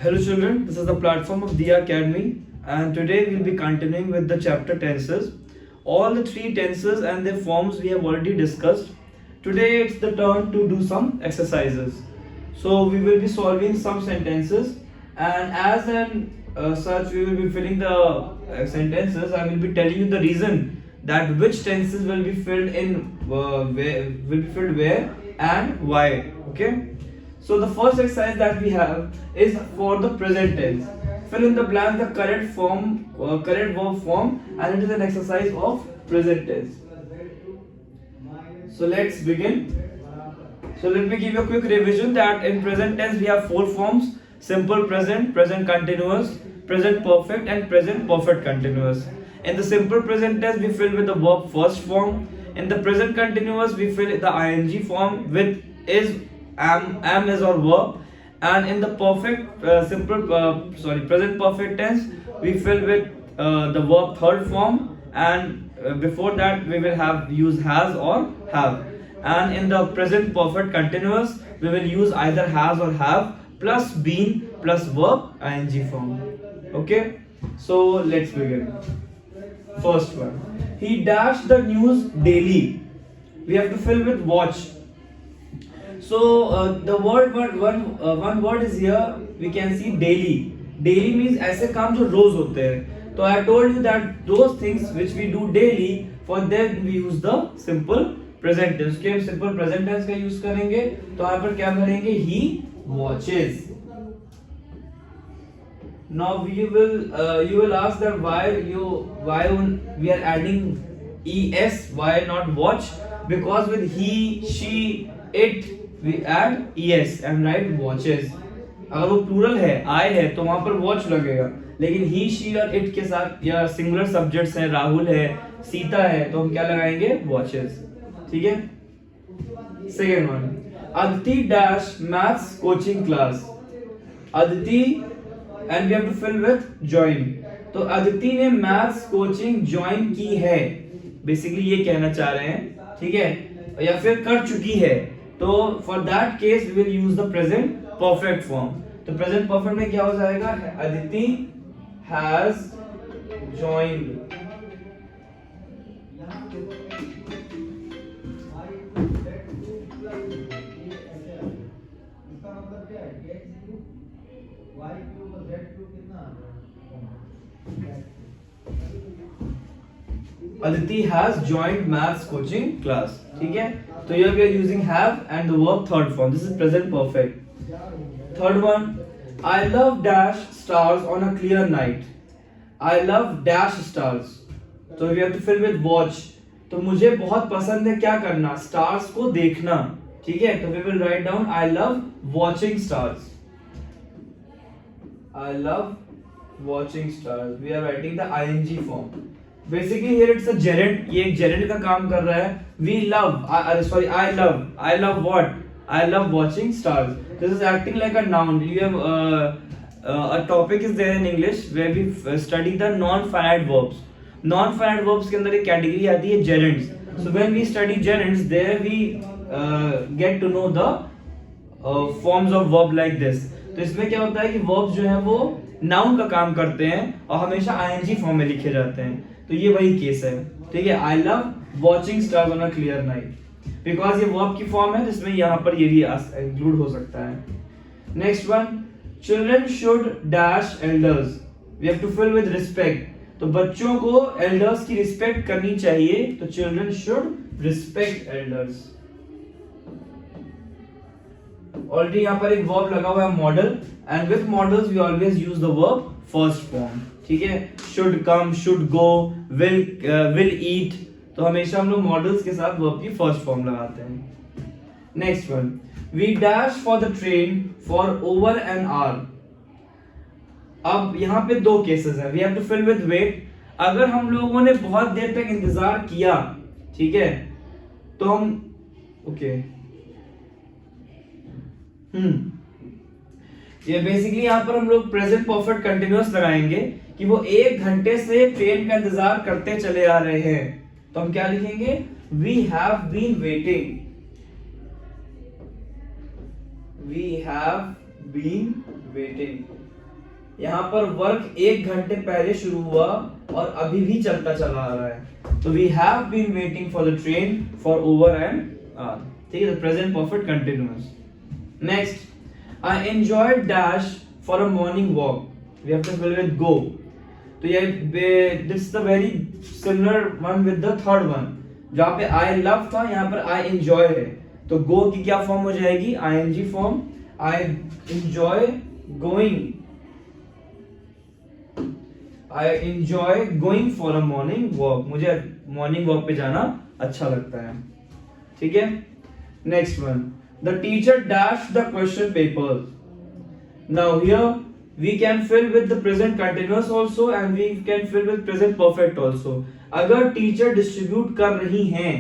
Hello children, this is the platform of Dia Academy and today we'll be continuing with the chapter tenses. All the three tenses and their forms we have already discussed. Today it's the turn to do some exercises. So we will be solving some sentences and as an such we will be filling the sentences. I will be telling you the reason that which tenses will be filled in where and why. Okay. So the first exercise that we have is for the present tense. Fill in the blank the correct verb form, and it is an exercise of present tense. So let's begin. So let me give you a quick revision that in present tense we have four forms: simple present, present continuous, present perfect, and present perfect continuous. In the simple present tense we fill with the verb first form. In the present continuous we fill the ing form with is, am is or verb, and in the present perfect tense we fill with the verb third form, and before that we will have use has or have, and in the present perfect continuous we will use either has or have plus been plus verb ing form. Okay, so let's begin. First one, he dashed the news daily. We have to fill with watch. So the one word is here. We can see daily. Daily means ऐसे काम जो रोज होते हैं. So I told you that those things which we do daily, for them we use the simple present tense. के हम simple present tense का use करेंगे. तो यहाँ पर क्या भरेंगे? He watches. Now you will ask that why we are adding es, why not watch? Because with he, she, it we add es and write watches. अगर वो प्लूरल है, I है, तो वहां पर watch लगेगा. लेकिन he, she और it के साथ या सिंगुलर सब्जेक्ट्स हैं, राहुल है, सीता है, तो हम क्या लगाएंगे? watches. ठीक है. Second one, Aditi dash maths coaching class. Aditi and we have to fill with join. तो अदिति ने मैथ्स कोचिंग ज्वाइन की है, बेसिकली ये कहना चाह रहे हैं. ठीक है, या फिर कर चुकी है. तो for that case we will use the present perfect form. तो प्रेजेंट परफेक्ट में क्या हो जाएगा? Aditi has joined. Aditi has joined maths coaching class. ठीक है, तो here we are using have and the verb third form. This is present perfect. Third one, I love dash stars on a clear night. I love dash stars. So we have to fill with watch. तो मुझे बहुत पसंद है क्या करना? Stars को देखना. ठीक है, तो we will write down I love watching stars. I love watching stars. We are writing the ing form. Basically here it's a gerund. ये एक gerund का काम कर रहा है. We love, I love what? I love watching stars. This is acting like a noun. You have a topic is there in English where we study the non-finite verbs. Non-finite verbs के अंदर एक category आती है gerunds. So when we study gerunds, there we get to know the forms of verb like this. तो इसमें क्या होता है कि verbs जो है वो noun का काम करते हैं और हमेशा ing फॉर्म में लिखे जाते हैं. तो ये वही केस है. ठीक है, I love watching stars on a clear night. Because ये वर्ब की फॉर्म है, जिसमें यहाँ पर ये भी इंक्लूड हो सकता है. Next one, children should dash elders. We have to fill with respect. तो बच्चों को एल्डर्स की रिस्पेक्ट करनी चाहिए. तो children should respect elders. Already यहाँ पर एक वर्ब लगा हुआ है modal, and with modals we always use the verb first form. ठीक है, should come, should go, will eat. तो हमेशा हम लोग मॉडल्स के साथ वर्ब की फर्स्ट फॉर्म लगाते हैं. Next one, we dash for the train for over an hour. अब यहाँ पे दो केसेस हैं. We have to fill with wait. अगर हम लोगों ने बहुत देर तक इंतजार किया, ठीक है, तो हम ओके ये बेसिकली यहाँ पर हम लोग प्रेजेंट परफेक्ट कंटिन्यूअस लगाएंगे कि वो 1 घंटे से ट्रेन का इंतजार करते चले आ रहे हैं. तो हम क्या लिखेंगे? We have been waiting. We have been waiting. यहाँ पर वर्क 1 घंटे पहले शुरू हुआ और अभी भी चलता चला आ रहा है। तो we have been waiting for the train for over an hour. ठीक है, present perfect continuous. Next, I enjoy dash for a morning walk, we have to fill with go. तो ये this is the very similar one with the third one, जहां पे I love था यहाँ पर I enjoy है। तो गो की क्या फॉर्म हो जाएगी, ING form. I enjoy going, I enjoy going for a morning walk, मुझे मॉर्निंग वॉक पे जाना अच्छा लगता है। ठीक है, next one, the teacher dash the question paper. Now here we can fill with the present continuous also and we can fill with present perfect also. अगर teacher distribute कर रही हैं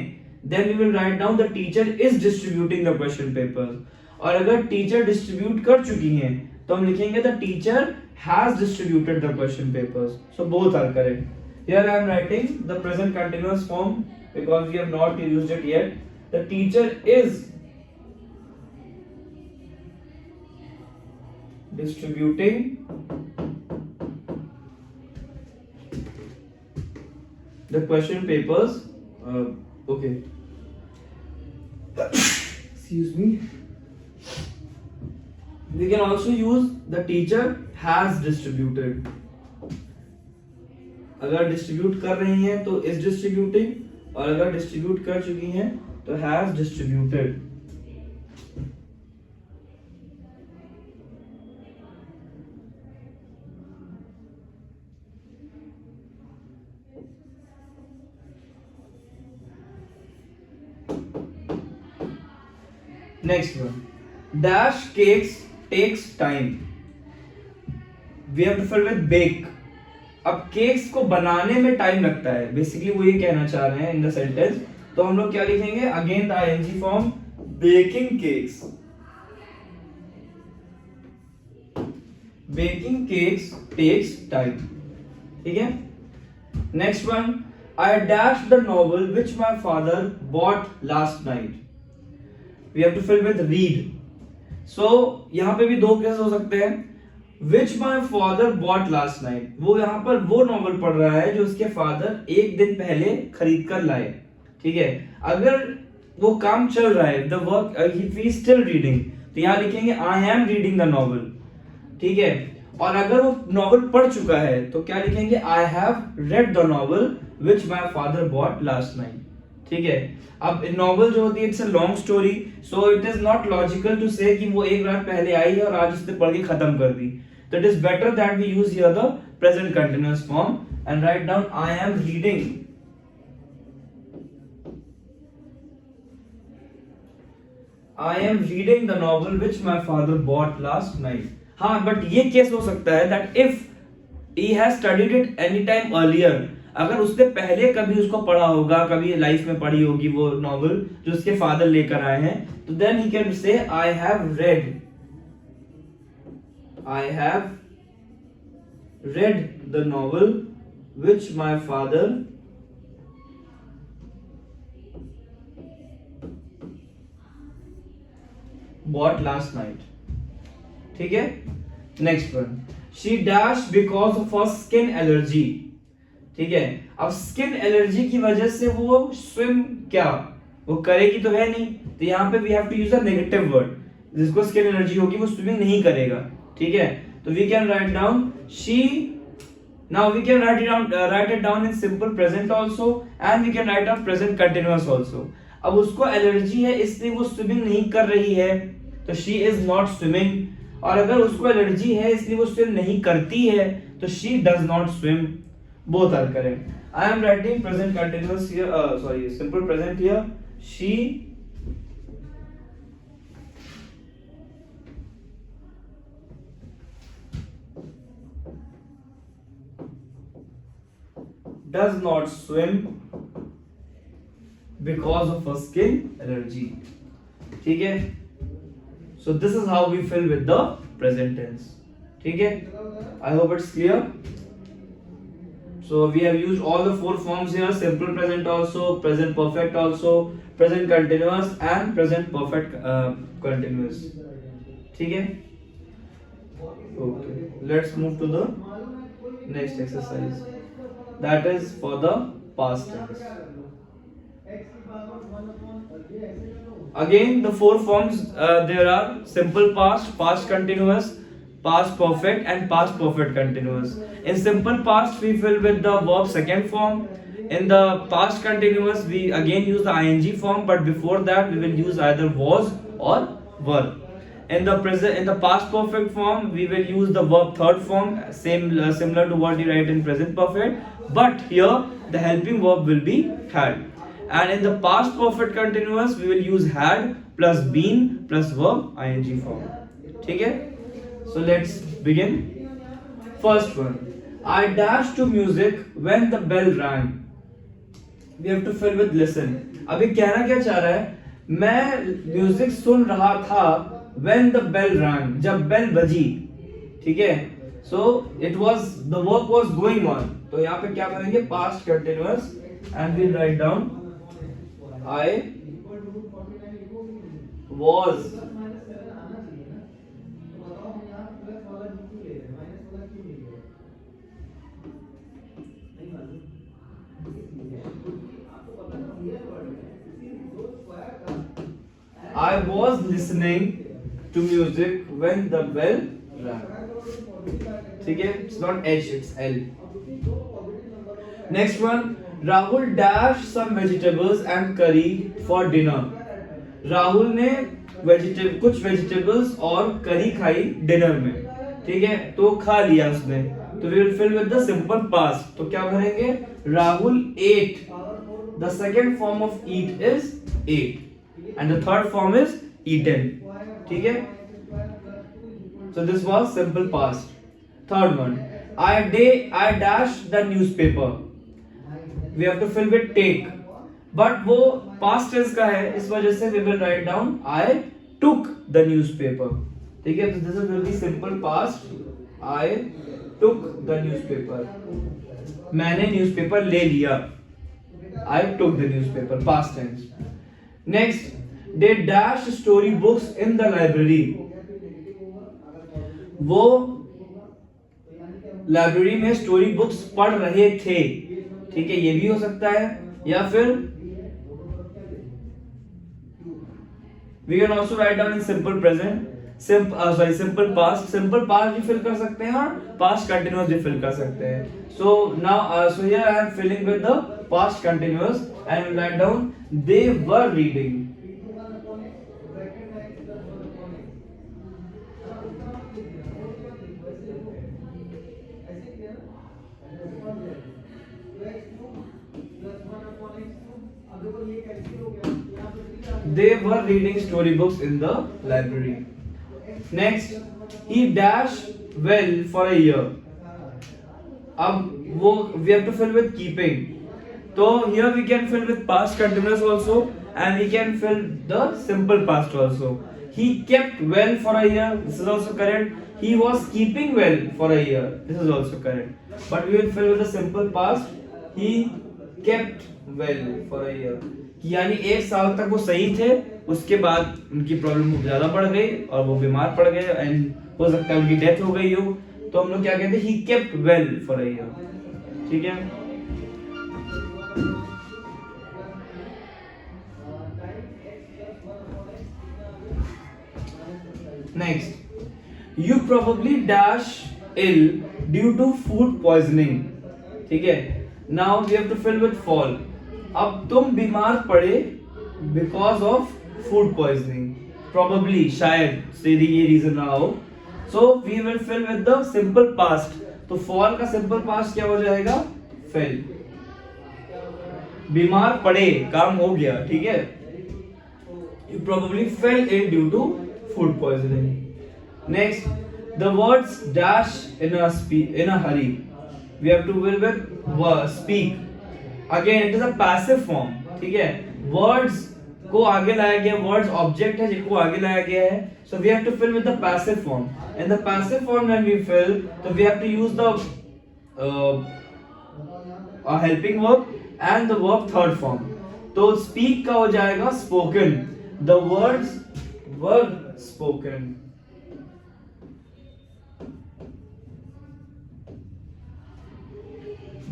then we will write down the teacher is distributing the question papers, और अगर teacher distribute कर चुकी हैं तो हम लिखेंगे the teacher has distributed the question papers. So both are correct. Here I am writing the present continuous form because we have not used it yet. The teacher is distributing the question papers. Okay. Excuse me. We can also use the teacher has distributed. अगर distribute कर रही हैं तो is distributing, और अगर distribute कर चुकी हैं तो has distributed. Next one, dash cakes takes time, we have to fill with bake. अब केक्स को बनाने में टाइम लगता है, बेसिकली वो ये कहना चाह रहे हैं इन द सेंटेंस। तो हम लोग क्या लिखेंगे, again the ING form, baking cakes. Baking cakes takes time. ठीक है, next one, I dash the novel which my father bought last night, we have to fill with read. So यहां पे भी दो केस हो सकते हैं, which my father bought last night, वो यहाँ पर वो नॉवल पढ़ रहा है जो उसके फादर एक दिन पहले खरीद कर लाए। ठीक है, अगर वो काम चल रहा है, the work he still reading, तो यहाँ लिखेंगे I am reading the novel. ठीक है, और अगर वो नॉवल पढ़ चुका है तो क्या लिखेंगे, I have read the novel which my father bought last night. ठीक है, अब नॉवल जो होती है it's a long story, so it is not logical to say कि वो एक रात पहले आई है और आज उसने पढ़ के खत्म कर दी। So it is better that we use here the present continuous form and write down I am reading. I am reading the novel which my father bought last night. हाँ, but ये केस हो सकता है that if he has studied it any time earlier, अगर उसने पहले कभी उसको पढ़ा होगा, कभी लाइफ में पढ़ी होगी वो नॉवल जो उसके फादर लेकर आए हैं, तो then he can say I have read the novel which my father bought last night. ठीक है, next one, she dash because of her skin allergy. ठीक है, अब स्किन एलर्जी की वजह से वो स्विम क्या वो करेगी तो है नहीं, तो यहाँ पे we have to use a negative word, जिसको स्किन एलर्जी होगी वो स्विमिंग नहीं करेगा। ठीक है, तो we can write down she, now we can write it down in simple present also and we can write down present continuous also. अब उसको एलर्जी है इसलिए वो स्विमिंग नहीं कर रही है, तो she is not swimming, और अगर उसको एलर्जी है इसलिए वो स्विम नहीं करती है तो she does not swim. Both are correct. I am writing present continuous here, simple present here. She does not swim because of her skin allergy. ठीक है, so this is how we fill with the present tense. ठीक है, I hope it's clear. So we have used all the four forms here: simple present also, present perfect also, present continuous and present perfect continuous. ठीक है। Okay, let's move to the next exercise. That is for the past tense. Again, the four forms there are simple past, past continuous, past perfect, and past perfect continuous. In simple past, we fill with the verb second form. In the past continuous, we again use the ing form, but before that, we will use either was or were. In the present, in the past perfect form, we will use the verb third form, similar to what you write in present perfect. But here, the helping verb will be had. And in the past perfect continuous, we will use had plus been plus verb ing form. ठीक है? So let's begin. First one. I dashed to music when the bell rang. We have to fill with listen. अभी कहना क्या चाह रहा है? मैं music सुन रहा था when the bell rang. जब बेल बजी. ठीक है? So it was, the work was going on. तो यहाँ पे क्या करेंगे? Past continuous and we'll write down I was listening to music when the bell rang. ठीक है? It's not H, it's L. Next one. Rahul dashed some vegetables and curry for dinner. Rahul ने कुछ vegetables और करी खाई dinner में. ठीक है? तो खा लिया उसने. तो we will fill with the simple past. तो क्या भरेंगे? Rahul ate. The second form of eat is ate. And the third form is eaten. ठीक है? So this was simple past. Third one. I dashed the newspaper. We have to fill with take. But वो past tense का है, इस वजह से we will write down I took the newspaper. ठीक है? तो this will be simple past. I took the newspaper. मैंने न्यूज़पेपर ले लिया. I took the newspaper. Past tense. Next, they dashed story books in the library. वो library में story books पढ़ रहे थे. ठीक है? ये भी हो सकता है. या फिर we can also write down in simple present, simple past. Simple past भी fill कर सकते हैं और past continuous भी fill कर सकते हैं. So now, so here I am filling with the past continuous and will write down they were reading. They were reading storybooks in the library. Next, he dashed well for a year. अब वो we have to fill with keeping. So here we can fill with past continuous also and we can fill the simple past also. He kept well for a year. This is also correct. He was keeping well for a year. This is also correct. But we will fill with the simple past. He kept well for a year. यानी एक साल तक वो सही थे, उसके बाद उनकी प्रॉब्लम ज्यादा बढ़ गई और वो बीमार पड़ गए एंड हो सकता है उनकी डेथ हो गई हो. तो हम लोग क्या कहते हैं? He kept well for a year. ठीक है? Next, you probably dash ill due to food poisoning. ठीक है? Now we have to fill with fall. अब तुम बीमार पड़े because of food poisoning. Probably, शायद से ये रीजन रहा हो. So we will fill with the simple past. तो फॉल का सिंपल पास्ट क्या हो जाएगा? फेल. बीमार पड़े, काम हो गया. ठीक है? You probably fell ill due to food poisoning. Next, the words dash in a hurry. We have to fill with speak. Again it is a passive form. ठीक है? वर्ड्स को आगे लाया गया. वर्ड्स ऑब्जेक्ट है जिसको आगे लाया गया है. So we have to fill with the passive form. In the passive form when we fill, तो we have to use the helping verb and the verb third form. तो स्पीक का हो जाएगा spoken. The words were spoken.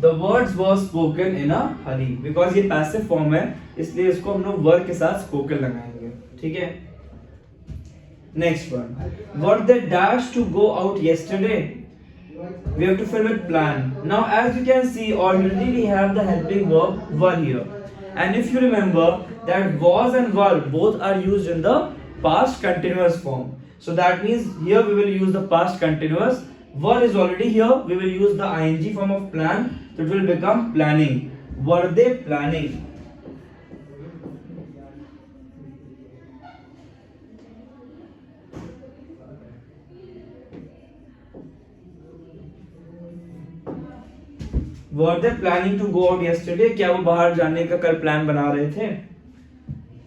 The words were spoken in a hurry. Because ये passive form है, इसलिए इसको हम लोग were के साथ spoken लगाएंगे. ठीक है. Next one. Were they dashed to go out yesterday? We have to fill with plan. Now as you can see, already we have the helping verb were here. And if you remember that was and were both are used in the past continuous form. So that means here we will use the past continuous. Were is already here. We will use the ing form of plan. So it will become planning. Were they planning? Were they planning to go out yesterday? क्या वो बाहर जाने का कल plan बना रहे थे?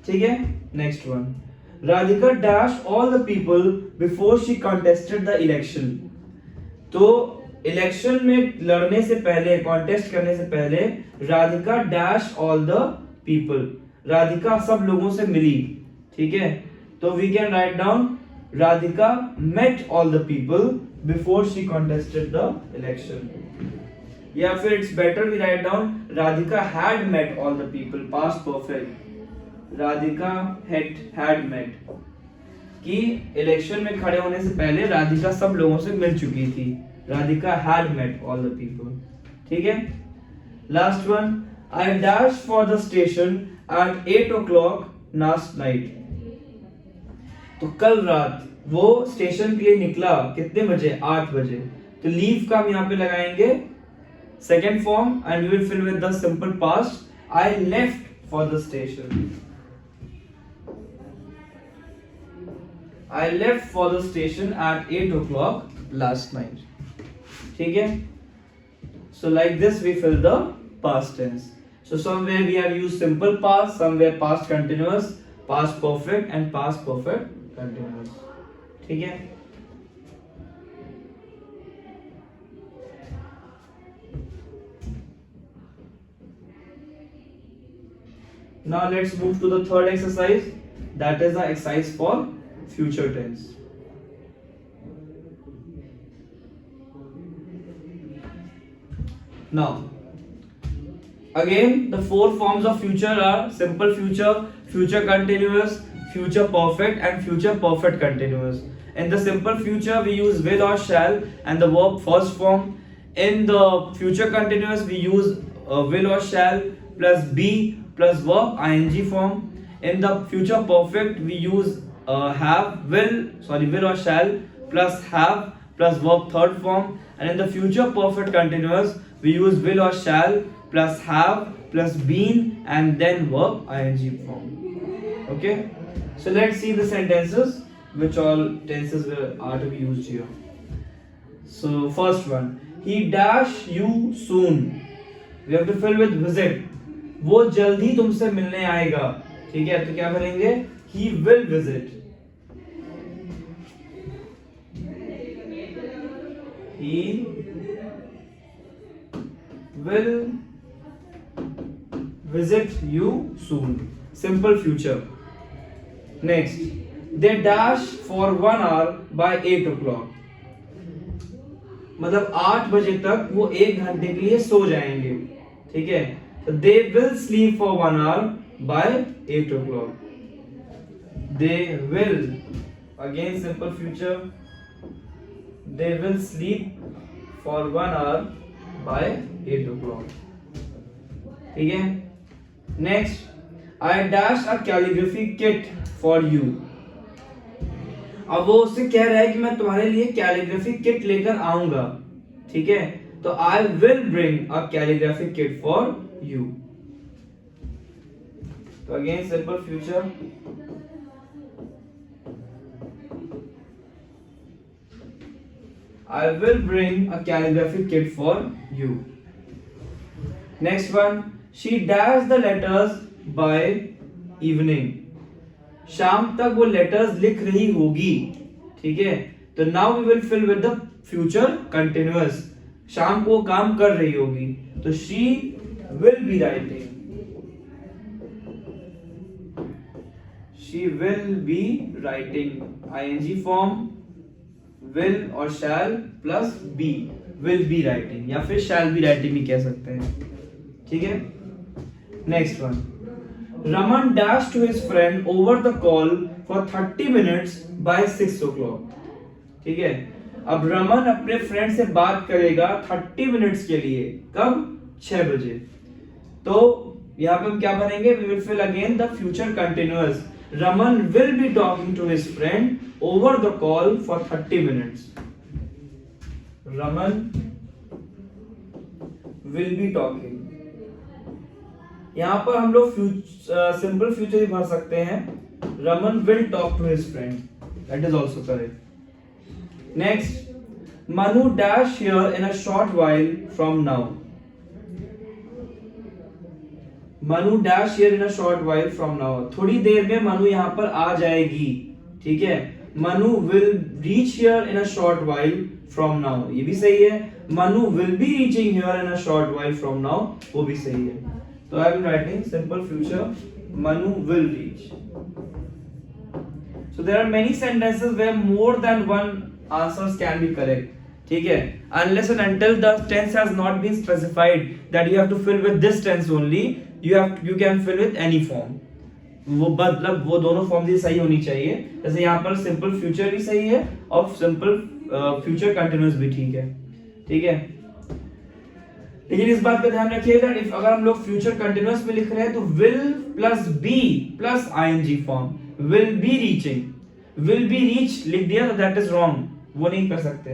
ठीक है. Next one. Radhika dashed all the people before she contested the election. तो इलेक्शन में लड़ने से पहले, कॉन्टेस्ट करने से पहले, Radhika dash all the people. Radhika सब लोगों से मिली. ठीक है. तो we can write down Radhika met all the people before she contested the election. या फिर it's better we write down Radhika had met all the people, past perfect. Radhika had met कि इलेक्शन में खड़े होने से पहले राधिका सब लोगों से मिल चुकी थी. Radhika had met all the people. ठीक है. Last one. I dash for the station at 8 o'clock last night. तो कल रात वो स्टेशन के लिए निकला कितने बजे? 8 बजे. तो लीव का हम यहाँ पे लगाएंगे second form and we will fill with the simple past. I left for the station. I left for the station at 8 o'clock last night. ठीक है. So like this we fill the past tense. So somewhere we have used simple past, somewhere past continuous, past perfect and past perfect continuous. ठीक है. Now let's move to the third exercise. That is the exercise for future tense. Now again the four forms of future are simple future, future continuous, future perfect and future perfect continuous. In the simple future we use will or shall and the verb first form. In the future continuous we use will or shall plus be plus verb ing form. In the future perfect we use will or shall plus have plus verb third form. And in the future perfect continuous we use will or shall plus have plus been and then verb ing form. Okay, so let's see the sentences which all tenses are to be used here. So first one, he dash you soon. We have to fill with visit. वो जल्दी तुमसे मिलने आएगा. ठीक है. तो क्या करेंगे? He will visit. He will visit you soon. Simple future. Next, they dash for 1 hour by 8 o'clock. मतलब 8 बजे तक वो 1 घंटे के लिए सो जाएंगे. ठीक है. तो they will sleep for 1 hour by 8 o'clock. They will, again simple future, they will sleep for 1 hour by 8 o'clock. ठीक है. Next, I dash a calligraphy kit for you. अब वो उससे कह रहा है कि मैं तुम्हारे लिए कैलीग्राफी किट लेकर आऊंगा. ठीक है. तो I will bring a calligraphy kit for you. तो again simple future. I will bring a calligraphy kit for you. Next one, she dashed the letters by evening. शाम तक वो letters लिख रही होगी. ठीक है. तो now we will fill with the future continuous. शाम को काम कर रही होगी. तो she will be writing. She will be writing. ing form will और shall plus be, will be writing या फिर shall be writing भी कह सकते हैं. ठीक है. Next one. Raman dashed to his friend over the call for 30 minutes by 6 o'clock. ठीक है. अब रमन अपने फ्रेंड से बात करेगा 30 मिनट्स के लिए. कब? 6 बजे. तो यहाँ पे हम क्या बनेंगे? We will fill again the future continuous. Raman will be talking to his friend over the call for 30 minutes. Raman will be talking. यहाँ पर हम लोग सिंपल फ्यूचर ही भर सकते हैं. Raman will talk to his friend. That is also correct. Next, Manu dash here in a short while from now. Manu dash here in a short while from now. थोड़ी देर में मनु यहाँ पर आ जाएगी. ठीक है. Manu will reach here in a short while from now. ये भी सही है. Manu will be reaching here in a short while from now. वो भी सही है. तो I am writing simple future. Manu will reach. So there are many sentences where more than one answers can be correct. ठीक है. Unless and until the tense has not been specified that you have to fill with this tense only, you can fill with any form. वो मतलब वो दोनों form ही सही होनी चाहिए. जैसे यहाँ पर सिंपल फ्यूचर भी सही है और सिंपल फ्यूचर कंटिन्यूअस भी ठीक है. ठीक है. लेकिन इस बात का ध्यान रखिएगा, अगर हम लोग फ्यूचर कंटिन्यूअस में लिख रहे हैं तो will plus be plus ING form. Will be reaching, will be reach लिख दिया तो दैट इज रॉन्ग. वो नहीं कर सकते.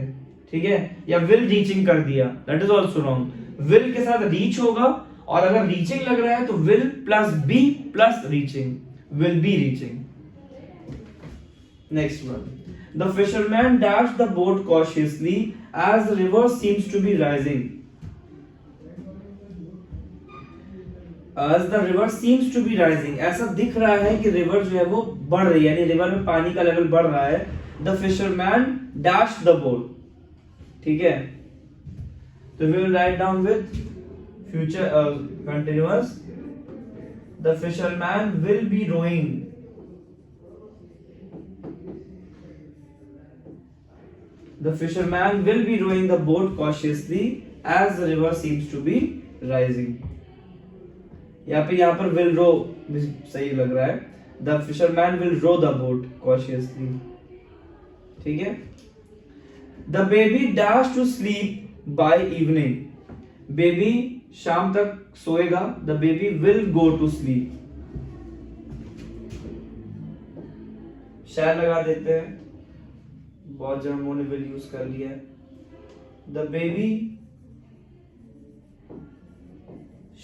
ठीक है. या विल रीचिंग कर दिया, that is also wrong. Will के साथ रीच होगा और अगर रीचिंग लग रहा है तो will plus be plus reaching, will be reaching. Next one. The fisherman dash the boat cautiously as the river seems to be rising. As the river seems to be rising, ऐसा दिख रहा है कि river जो है वो बढ़ रही है, यानी रिवर में पानी का लेवल बढ़ रहा है. The fisherman dashed the boat. ठीक है. तो we will write down with future continuous. The fisherman will be rowing. The fisherman will be rowing the boat cautiously as the river seems to be rising. यहाँ पर will row भी सही लग रहा है. The fisherman will row the boat cautiously. ठीक है. The baby dashed to sleep by evening. Baby शाम तक सोएगा. The baby will go to sleep. shall लगा देते हैं. बहुत जन हमने will यूज कर लिया है. The baby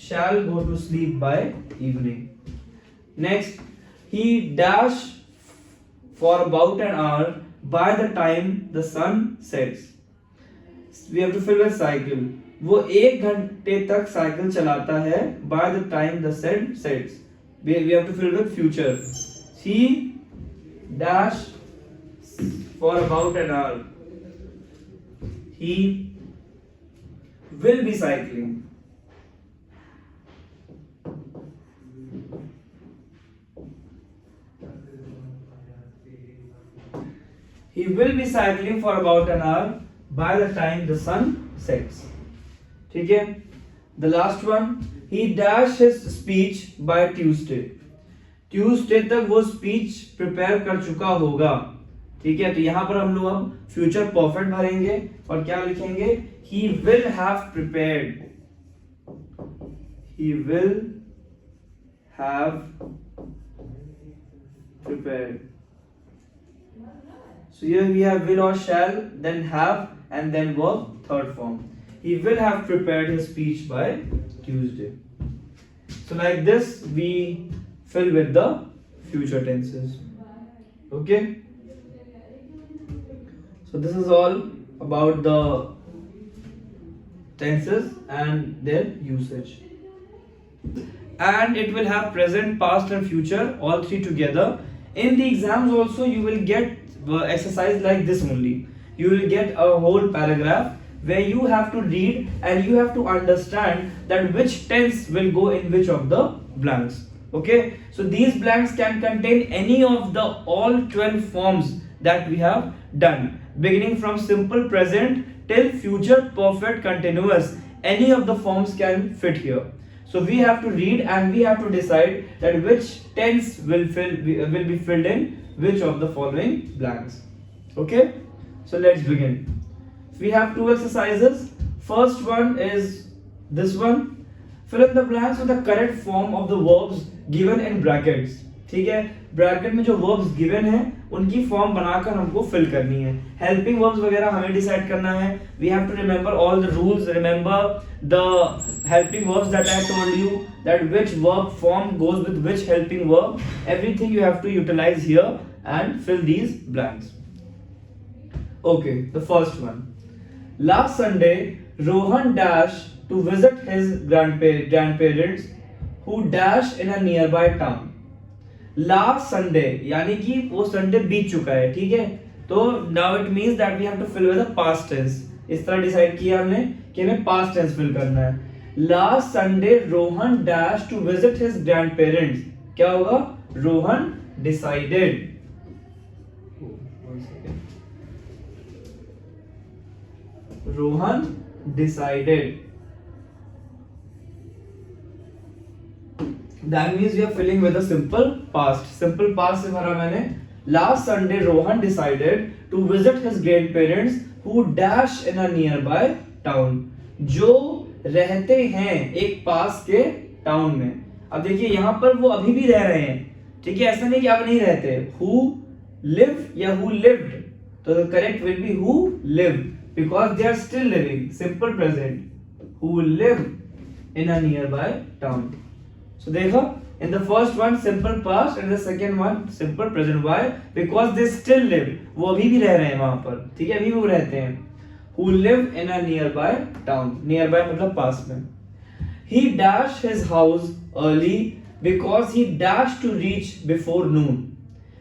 shall go to sleep by evening. Next, he dashed for about an hour by the time the sun sets. We have to fill with cycle. वो 1 घंटे तक साइकिल चलाता है. By the time the sun sets. We have to fill with future. He dashed for about an hour. He will be cycling. He will be cycling for about an hour by the time the sun sets. ठीक है. The last one, he dashed his speech by Tuesday. Tuesday तक वो speech prepare कर चुका होगा. ठीक है. तो यहाँ पर हम लोग अब future perfect भरेंगे और क्या लिखेंगे? He will have prepared. He will have prepared. So here we have will or shall, then have, and then verb, third form. He will have prepared his speech by Tuesday. So like this we fill with the future tenses. Okay. So this is all about the tenses and their usage. And it will have present, past and future, all three together. In the exams also you will get exercise like this only. You will get a whole paragraph where you have to read and you have to understand that which tense will go in which of the blanks. Okay, so these blanks can contain any of the all 12 forms that we have done. beginning from simple present till future perfect continuous. Any of the forms can fit here. So we have to read and we have to decide that which tense will be filled in which of the following blanks. Okay, so let's begin. We have two exercises. First one is this one. Fill in the blanks with the correct form of the verbs given in brackets. ठीक है, bracket में जो verbs given है उनकी form बनाकर हमको fill करनी है. हेल्पिंग वर्ब्स वगैरह हमें डिसाइड करना है. We have to remember all the rules. Remember the helping verbs that I told you, that which verb form goes with which helping verb. Everything you have to utilise here and fill these blanks. Okay, the first one. Last Sunday, Rohan dashed to visit his grandparents who dashed in a nearby town. Last Sunday, यानी कि वो Sunday बीत चुका है. ठीक है, तो now it means that we have to fill with the past tense. इस तरह डिसाइड किया हमने कि हमें past tense fill करना है. Last Sunday, Rohan dashed to visit his grandparents. क्या होगा? Rohan decided. Rohan decided. That means we are filling with a simple past. Simple past से भरा मैंने. Last Sunday Rohan decided to visit his grandparents who dash in a nearby town. जो रहते हैं एक पास के टाउन में. अब देखिए यहाँ पर वो अभी भी रह रहे हैं. ठीक है, ऐसा नहीं कि अब नहीं रहते. Who live या who lived, तो the correct will be who lived. Because they are still living. Simple present. Who live in a nearby town. So देखो, in the first one simple past and the second one simple present. Why? Because they still live. वो अभी भी रह रहे हैं वहां पर. ठीक है, अभी भी वो रहते हैं. Who live in a nearby town. Nearby मतलब पास में. He dashed his house early because he dashed to reach before noon.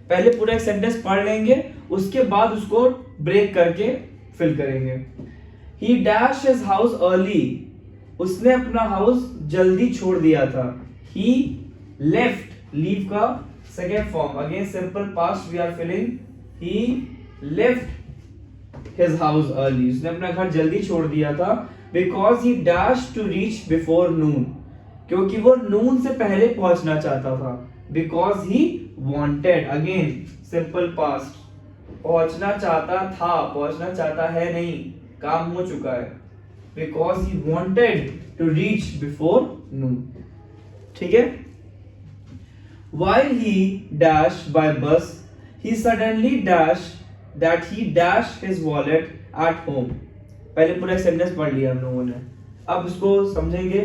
पहले पूरा एक सेंटेंस पढ़ लेंगे, उसके बाद उसको ब्रेक करके फिल करेंगे. He dashed his house early. उसने अपना हाउस जल्दी छोड़ दिया था. He left. Leave का second form. Again simple past we are filling. He left his house early. उसने अपना घर जल्दी छोड़ दिया था. Because he dashed to reach before noon. क्योंकि वो नून से पहले पहुंचना चाहता था. Because he wanted. Again simple past. पहुंचना चाहता था, पहुंचना चाहता है नहीं, काम हो चुका है. Because he wanted to reach before noon. ठीक है. While he dashed by bus, he suddenly dashed his wallet at home. पहले पूरा सेंटेंस पढ़ लिया हम लोगों ने. अब इसको समझेंगे.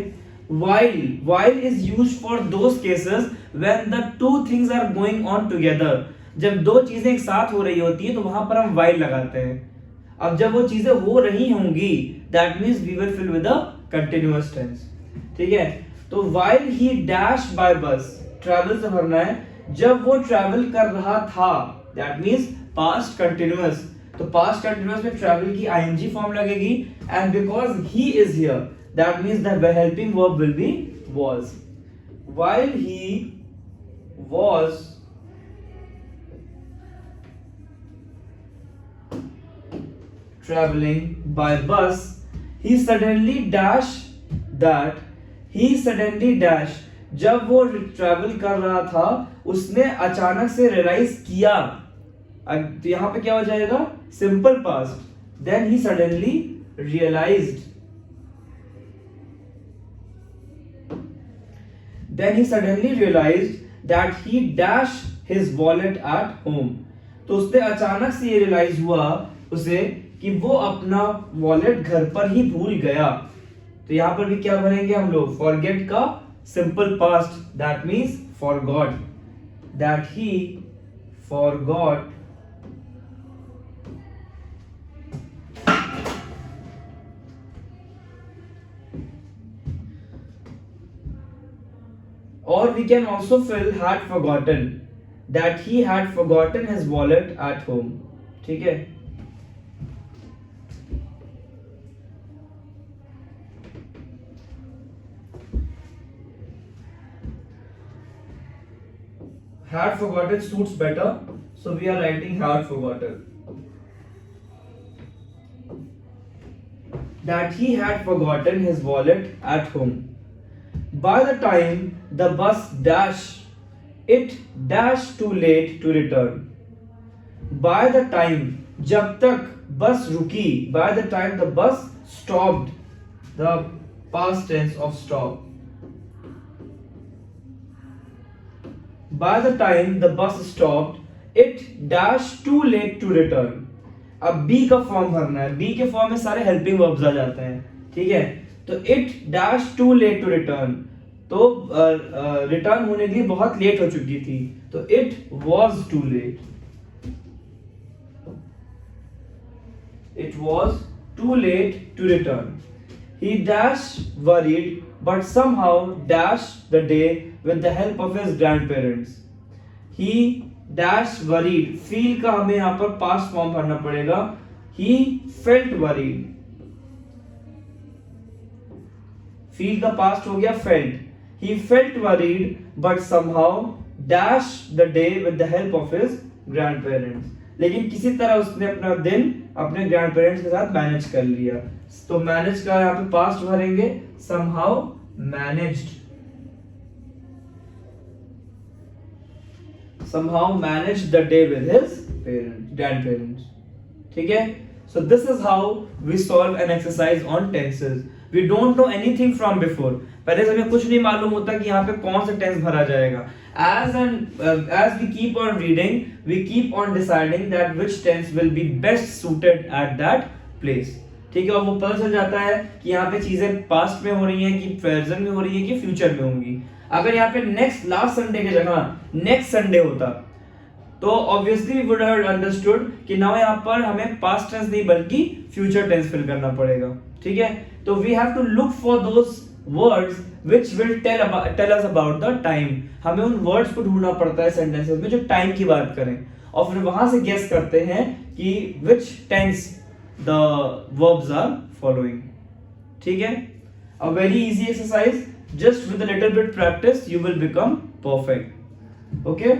While is used for those cases when the two things are going on together. जब दो चीजें एक साथ हो रही होती है तो वहां पर हम while लगाते हैं. अब जब वो चीजें हो रही होंगी, that means we will fill with the continuous tense. ठीक है, तो while he dashed by bus, travel से भरना है. जब वो travel कर रहा था, that means past continuous. तो past continuous में travel की ing form लगेगी, and because he is here, that means the helping verb will be was. While he was traveling by bus, he suddenly dashed. जब वो travel कर रहा था, उसने अचानक से रियलाइज किया. तो यहां पे क्या हो जाएगा? Simple past. Then he suddenly realised. that he dashed his wallet at home. तो उसने अचानक से ये रियलाइज हुआ उसे कि वो अपना वॉलेट घर पर ही भूल गया. तो यहां पर भी क्या भरेंगे हम लोग? फॉरगेट का simple past, that means forgot. That he forgot or we can also fill had forgotten, that he had forgotten his wallet at home. ठीक है. Had forgotten suits better, so we are writing had forgotten. that he had forgotten his wallet at home. By the time the bus dashed, it dashed too late to return. By the time, जब तक बस रुकी, by the time the bus stopped, the past tense of stop. By the time the bus stopped, it dashed too late to return. अब B का form भरना है, B के form में सारे हेल्पिंग वर्ब्स आ जाते हैं, ठीक है। तो it dash too late to return, तो रिटर्न होने के लिए बहुत लेट हो चुकी थी, तो it was too late, it was too late to return. He dash worried but somehow dashed the day with the help of his grandparents. He dash worried, feel का हमें यहाँ पर past form भरना पड़ेगा। He felt worried, feel का past हो गया felt. He felt worried but somehow dashed the day with the help of his grandparents. लेकिन किसी तरह उसने अपना दिन अपने ग्रैंड पेरेंट्स के साथ मैनेज कर लिया। तो मैनेज का यहाँ पे पास्ट भरेंगे, somehow managed, somehow managed the day with his parents, grandparents, ठीक है। So this is how we solve an exercise on tenses. We don't know anything from before. पहले से हमें कुछ नहीं मालूम होता कि यहाँ पे कौन सा टेंस भरा जाएगा। As we keep on reading, we keep on deciding that which tense will be best suited at that place. ठीक है, और वो पता चल जाता है कि यहाँ पे चीजें पास्ट में हो रही हैं कि प्रेजेंट में हो रही है कि फ्यूचर में होंगी। अगर यहाँ पे नेक्स्ट लास्ट संडे की जगह नेक्स्ट संडे होता तो obviously we would have understood कि नाउ यहाँ पर हमें पास्ट टेंस नहीं बल्कि फ्यूचर टेंस फिल करना पड़ेगा, ठीक है। तो we have to look for those words which will tell us about the time. हमें उन वर्ड्स को ढूंढना पड़ता है सेंटेंसेस में जो टाइम की बात करें, और फिर वहां से गेस करते हैं कि which tense the verbs are following, ठीक है। A very easy exercise, just with a little bit practice you will become perfect. Okay,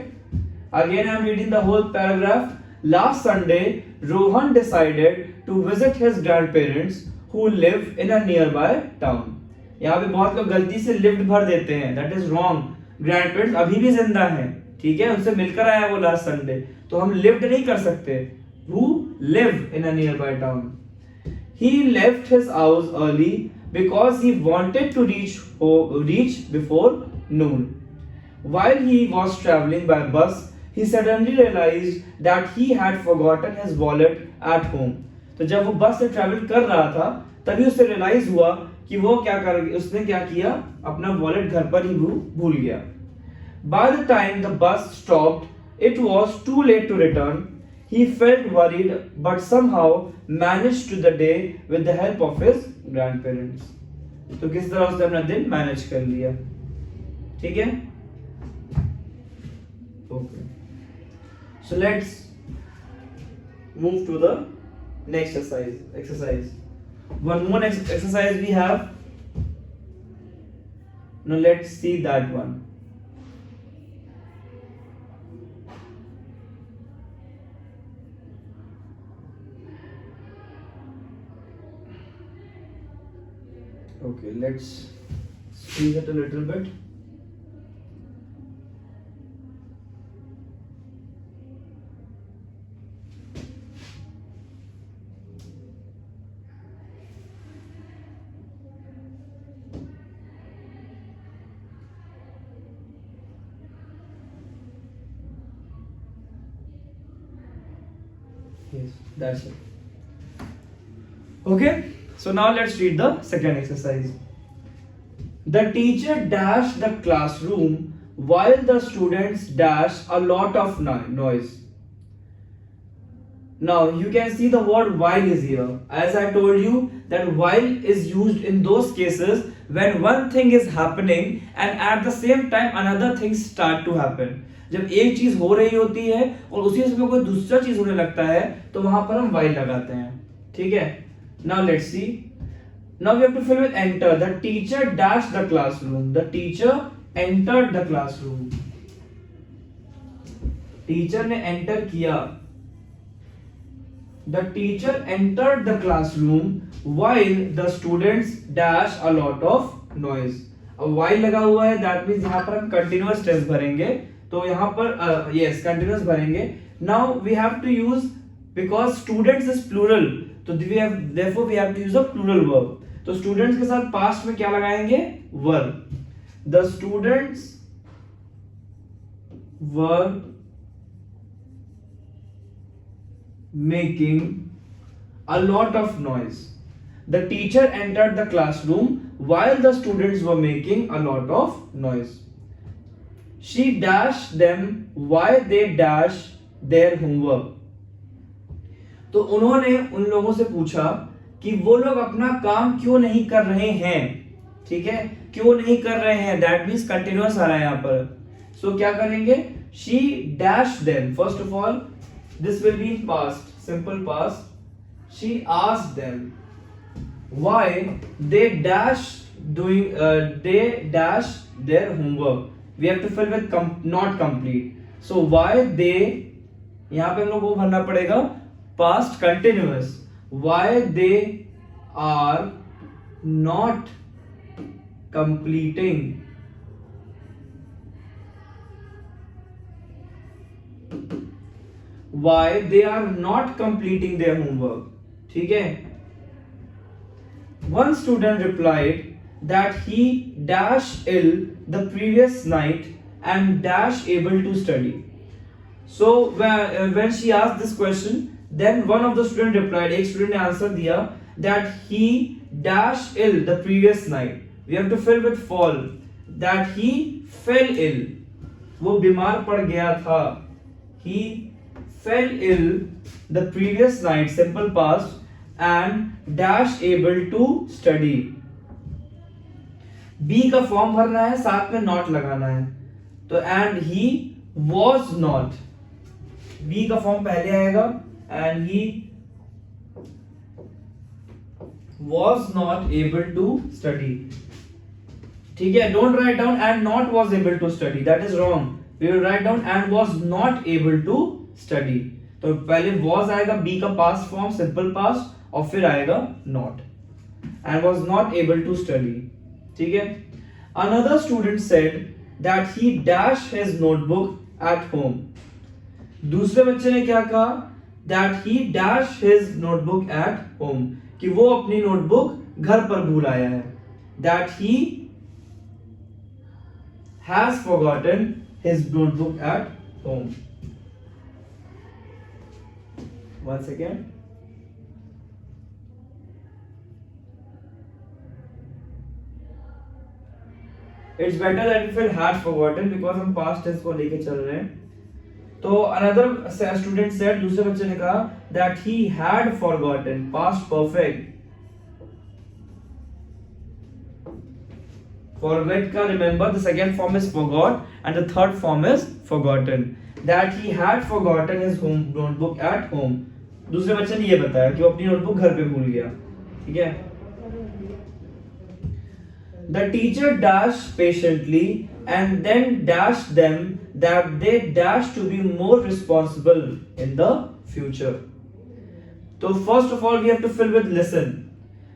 again I am reading the whole paragraph. Last Sunday Rohan decided to visit his grandparents who live in a nearby town. यहाँ पे बहुत लोग गलती से lived भर देते हैं, that is wrong. Grandparents अभी भी जिंदा हैं, ठीक है, उनसे मिलकर आया वो लास्ट संडे, तो हम लिव्ड नहीं कर सकते। Who live in a nearby town. He left his house early because he wanted to reach before noon. While he was traveling by bus, he suddenly realized that he had forgotten his wallet at home. तो जब वो बस से travel कर रहा था तभी उसे रियलाइज हुआ कि वो उसने क्या किया, अपना वॉलेट घर पर ही भूल गया। By the time the bus stopped, it was too late to return. He felt worried but somehow managed to the day with the help of his grandparents. तो किस तरह उसने अपना दिन मैनेज कर लिया, ठीक है। Okay. So let's move to the next exercise. One more exercise we have. Now let's see that one. Okay, let's squeeze it a little bit. Yes, that's it. Okay, so now let's read the second exercise. The teacher dashed the classroom while the students dashed a lot of noise. Now you can see the word while is here. As I told you that while is used in those cases when one thing is happening and at the same time another thing start to happen. जब एक चीज हो रही होती है और उसी समय कोई दूसरा चीज होने लगता है तो वहां पर हम while लगाते हैं, ठीक है। Now let's see. Now we have to fill with enter. The teacher dashed the classroom. The teacher entered the classroom. Teacher ने एंटर किया the teacher entered the classroom while the students dash a lot of noise. अब while लगा हुआ है, that means यहाँ पर हम continuous tense भरेंगे, तो यहाँ पर yes continuous भरेंगे. Now we have to use, because students is plural, तो therefore we have to use a plural verb. तो students के साथ past में क्या लगाएंगे? Were. The students were making a lot of noise. The teacher entered the classroom while the students were making a lot of noise. She dashed them why they dashed their homework. तो उन्होंने उन लोगों से पूछा कि वो लोग अपना काम क्यों नहीं कर रहे हैं. ठीक है, क्यों नहीं कर रहे हैं, दैट मीन्स कंटिन्यूअस आ रहा है यहाँ पर. सो क्या करेंगे? She dashed them. First of all, this will be in past, simple past. She asked them why they they dash their homework. We have to fill with not complete. So why they, यहाँ पे हम लोग वो भरना पड़ेगा past continuous. Why they are not completing why they are not completing their homework. ठीक है. One student replied that he dash ill the previous night and dash able to study. So when she asked this question, then one of the student replied, एक student ने answer दिया that he dash ill the previous night. We have to fill with fall. That he fell ill. वो बीमार पड़ गया था. He fell ill the previous night, simple past, and dash able to study. B का form भरना है, साथ में नॉट लगाना है. तो and he was not. B का फॉर्म पहले आएगा and he was not able to study. ठीक है, don't write down and not was able to study, that is wrong. We will write down and was not able to study. तो पहले was आएगा, B का past form simple past, और फिर आएगा not. And was not able to study. ठीक है. Another student said that he dashed his notebook at home. दूसरे बच्चे ने क्या कहा? That he dashed his notebook at home. कि वो अपनी नोटबुक घर पर भूल आया है. That he has forgotten his notebook at home. One second. It's better that if it had forgotten because हम past tense को लेके चल रहे हैं. तो another student said, दूसरे बच्चे ने कहा that he had forgotten, past perfect. Forget का remember, the second form is forgot and the third form is forgotten. That he had forgotten his notebook at home. दूसरे बच्चे ने ये बताया कि वो अपनी नोटबुक घर पे भूल गया. ठीक है. The teacher dashed patiently and then dashed them that they dash to be more responsible in the future. तो first of all we have to fill with listen.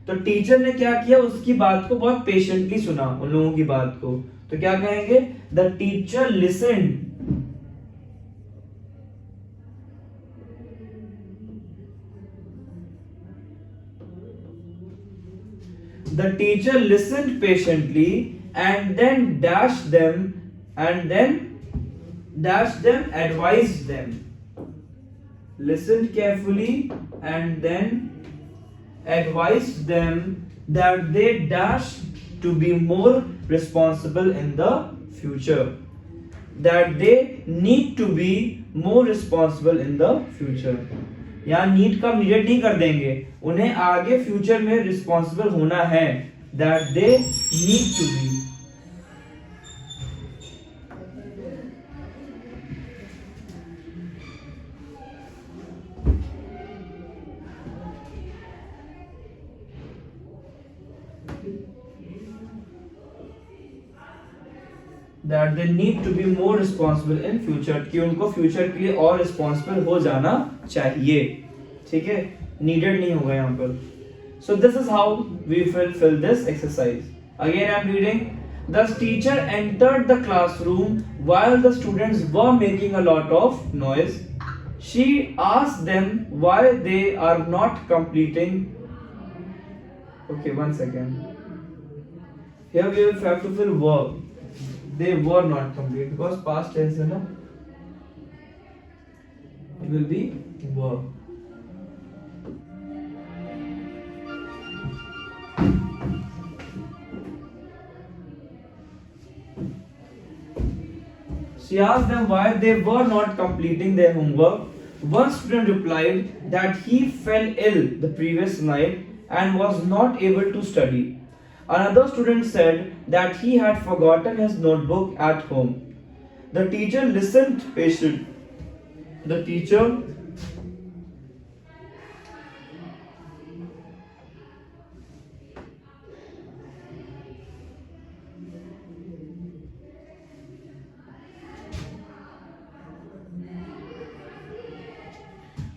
तो टीचर ने क्या किया, उसकी बात को बहुत पेशेंटली सुना, उन लोगों की बात को. तो क्या कहेंगे? The teacher listened. The teacher listened patiently and then dashed them advised them. Listened carefully and then advised them that they dash to be more responsible in the future. That they need to be more responsible in the future. यहाँ need का needed नहीं कर देंगे, उन्हें आगे future में responsible होना है. That they need to be. That they need to be more responsible in future, कि उनको फ्यूचर के लिए और रिस्पॉन्सिबल हो जाना चाहिए. ठीक है, needed नहीं होगा यहाँ पर. So this is how we fill this exercise. Again I am reading. The teacher entered the classroom while the students were making a lot of noise. She asked them why they are not completing. Okay, 1 second. Here we have to fill were. They were not complete because past tense है ना. It will be were. She asked them why they were not completing their homework. One student replied that he fell ill the previous night and was not able to study. Another student said that he had forgotten his notebook at home. The teacher listened patiently. The teacher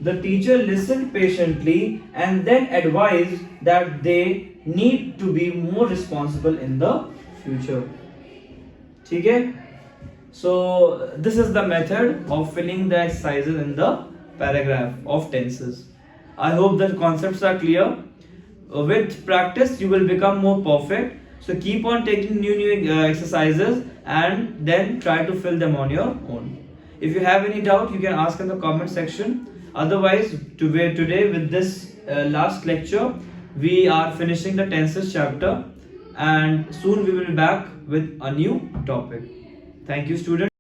The teacher listened patiently and then advised that they need to be more responsible in the future. ठीक है? So this is the method of filling the exercises in the paragraph of tenses. I hope the concepts are clear. With practice, you will become more perfect. So keep on taking new exercises and then try to fill them on your own. If you have any doubt, you can ask in the comment section. Otherwise, today with this last lecture, we are finishing the tenses chapter, and soon we will be back with a new topic. Thank you, students.